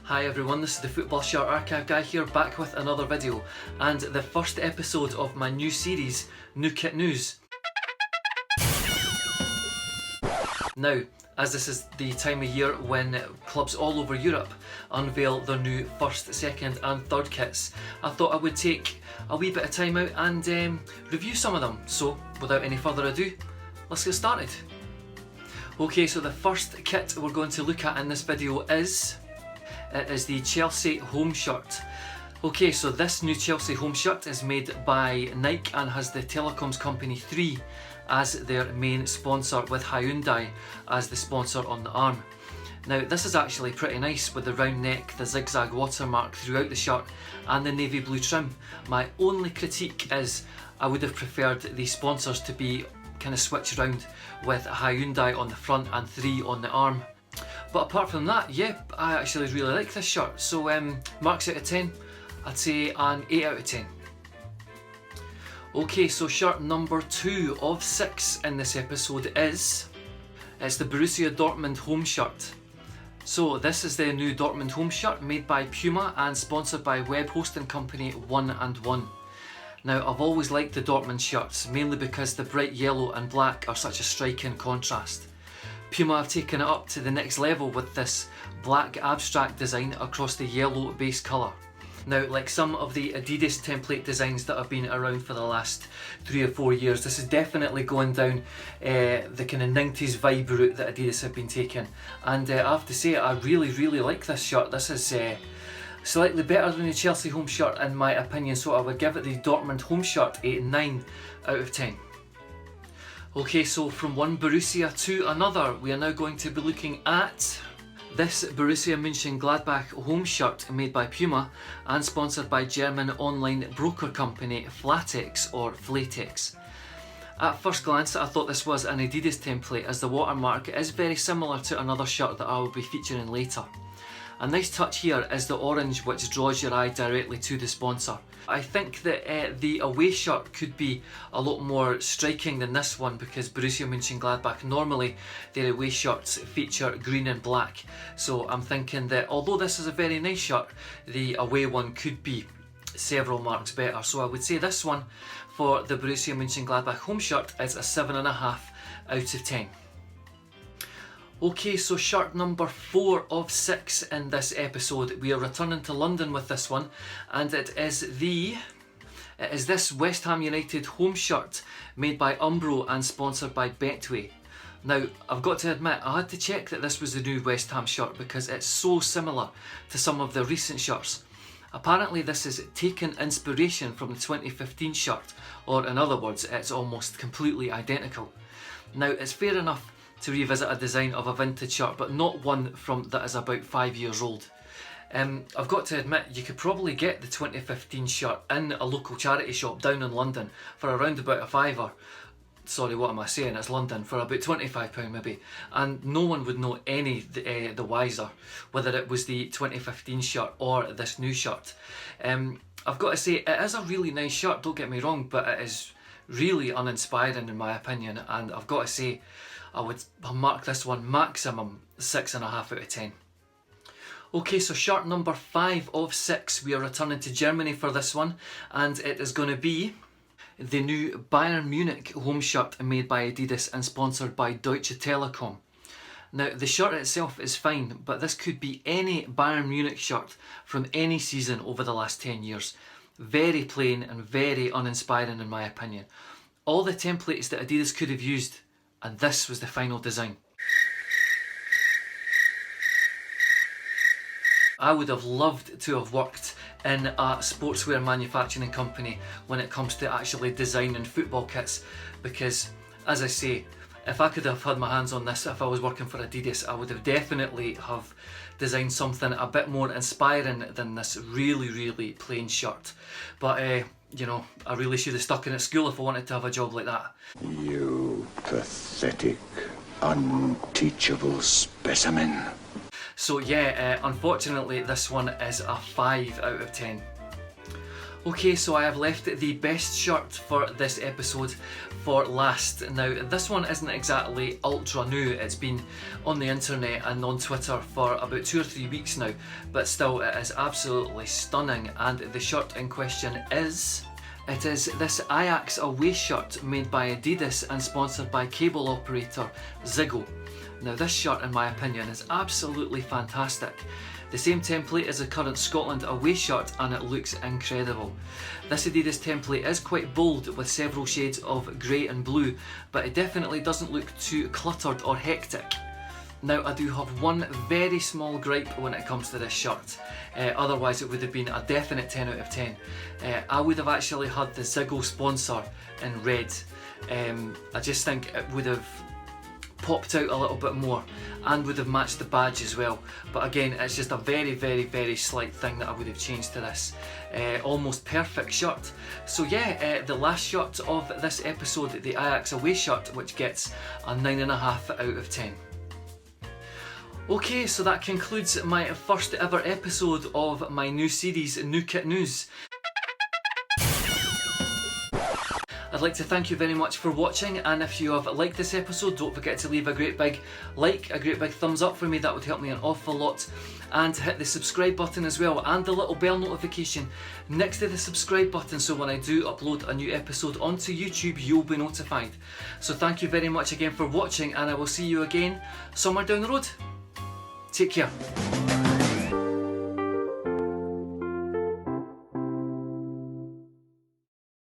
Hi everyone, this is the Football Shirt Archive guy here, back with another video and the first episode of my new series, New Kit News. Now, as this is the time of year when clubs all over Europe unveil their new first, second and third kits, I thought I would take a wee bit of time out and review some of them. So, without any further ado, let's get started. Okay, so the first kit we're going to look at in this video is the Chelsea home shirt. Okay, so this new Chelsea home shirt is made by Nike and has the telecoms company 3 as their main sponsor, with Hyundai as the sponsor on the arm. Now this is actually pretty nice with the round neck, the zigzag watermark throughout the shirt and the navy blue trim. My only critique is I would have preferred the sponsors to be kind of switched around, with Hyundai on the front and 3 on the arm. But apart from that, yeah, I actually really like this shirt. So marks out of 10, I'd say an 8 out of 10. Okay, so shirt number 2 of 6 in this episode it's the Borussia Dortmund home shirt. So this is the new Dortmund home shirt made by Puma and sponsored by web hosting company 1&1. Now, I've always liked the Dortmund shirts, mainly because the bright yellow and black are such a striking contrast. Puma have taken it up to the next level with this black abstract design across the yellow base colour. Now, like some of the Adidas template designs that have been around for the last 3 or 4 years, this is definitely going down the kind of 90s vibe route that Adidas have been taking. And I have to say, I really like this shirt. This is slightly better than the Chelsea home shirt in my opinion, so I would give it the Dortmund home shirt a 9 out of 10. Okay, so from one Borussia to another, we are now going to be looking at this Borussia Mönchengladbach home shirt made by Puma and sponsored by German online broker company Flatex or Flatex. At first glance, I thought this was an Adidas template, as the watermark is very similar to another shirt that I will be featuring later. A nice touch here is the orange, which draws your eye directly to the sponsor. I think that the away shirt could be a lot more striking than this one, because Borussia Mönchengladbach normally their away shirts feature green and black. So I'm thinking that although this is a very nice shirt, the away one could be several marks better. So I would say this one for the Borussia Mönchengladbach home shirt is a 7.5 out of 10. Okay, so shirt number 4 of 6 in this episode. We are returning to London with this one, and it is this West Ham United home shirt made by Umbro and sponsored by Betway. Now, I've got to admit, I had to check that this was the new West Ham shirt because it's so similar to some of the recent shirts. Apparently this is taken inspiration from the 2015 shirt, or in other words, it's almost completely identical. Now, it's fair enough to revisit a design of a vintage shirt, but not one that is about 5 years old. I've got to admit, you could probably get the 2015 shirt in a local charity shop down in London for around about a fiver. Sorry, what am I saying? It's London, for about £25 maybe, and no one would know any the wiser whether it was the 2015 shirt or this new shirt. I've got to say, it is a really nice shirt, don't get me wrong, but it is really uninspiring in my opinion, and I've got to say I would mark this one maximum 6.5 out of 10. Okay, so shirt number 5 of 6, we are returning to Germany for this one, and it is going to be the new Bayern Munich home shirt made by Adidas and sponsored by Deutsche Telekom. Now, the shirt itself is fine, but this could be any Bayern Munich shirt from any season over the last 10 years. Very plain and very uninspiring in my opinion. All the templates that Adidas could have used, and this was the final design. I would have loved to have worked in a sportswear manufacturing company when it comes to actually designing football kits, because, as I say, if I could have had my hands on this, if I was working for Adidas, I would have definitely have designed something a bit more inspiring than this really plain shirt. But you know, I really should have stuck in at school if I wanted to have a job like that. You pathetic, unteachable specimen. So yeah, unfortunately this one is a 5 out of 10. Okay, so I have left the best shirt for this episode for last. Now, this one isn't exactly ultra new. It's been on the internet and on Twitter for about 2 or 3 weeks now, but still it is absolutely stunning. And the shirt in question is... It is this Ajax away shirt made by Adidas and sponsored by cable operator Ziggo. Now, this shirt, in my opinion, is absolutely fantastic. The same template as the current Scotland away shirt, and it looks incredible. This Adidas template is quite bold with several shades of grey and blue, but it definitely doesn't look too cluttered or hectic. Now, I do have one very small gripe when it comes to this shirt, otherwise it would have been a definite 10 out of 10. I would have actually had the Ziggo sponsor in red. I just think it would have popped out a little bit more and would have matched the badge as well, but again, it's just a very slight thing that I would have changed to this almost perfect shirt. So yeah, the last shirt of this episode, the Ajax away shirt, which gets a 9.5 out of 10. Okay, so that concludes my first ever episode of my new series, New Kit News. I'd like to thank you very much for watching, and if you have liked this episode, don't forget to leave a great big like, a great big thumbs up for me. That would help me an awful lot. And hit the subscribe button as well, and the little bell notification next to the subscribe button, so when I do upload a new episode onto YouTube, you'll be notified. So thank you very much again for watching, and I will see you again somewhere down the road. Take care.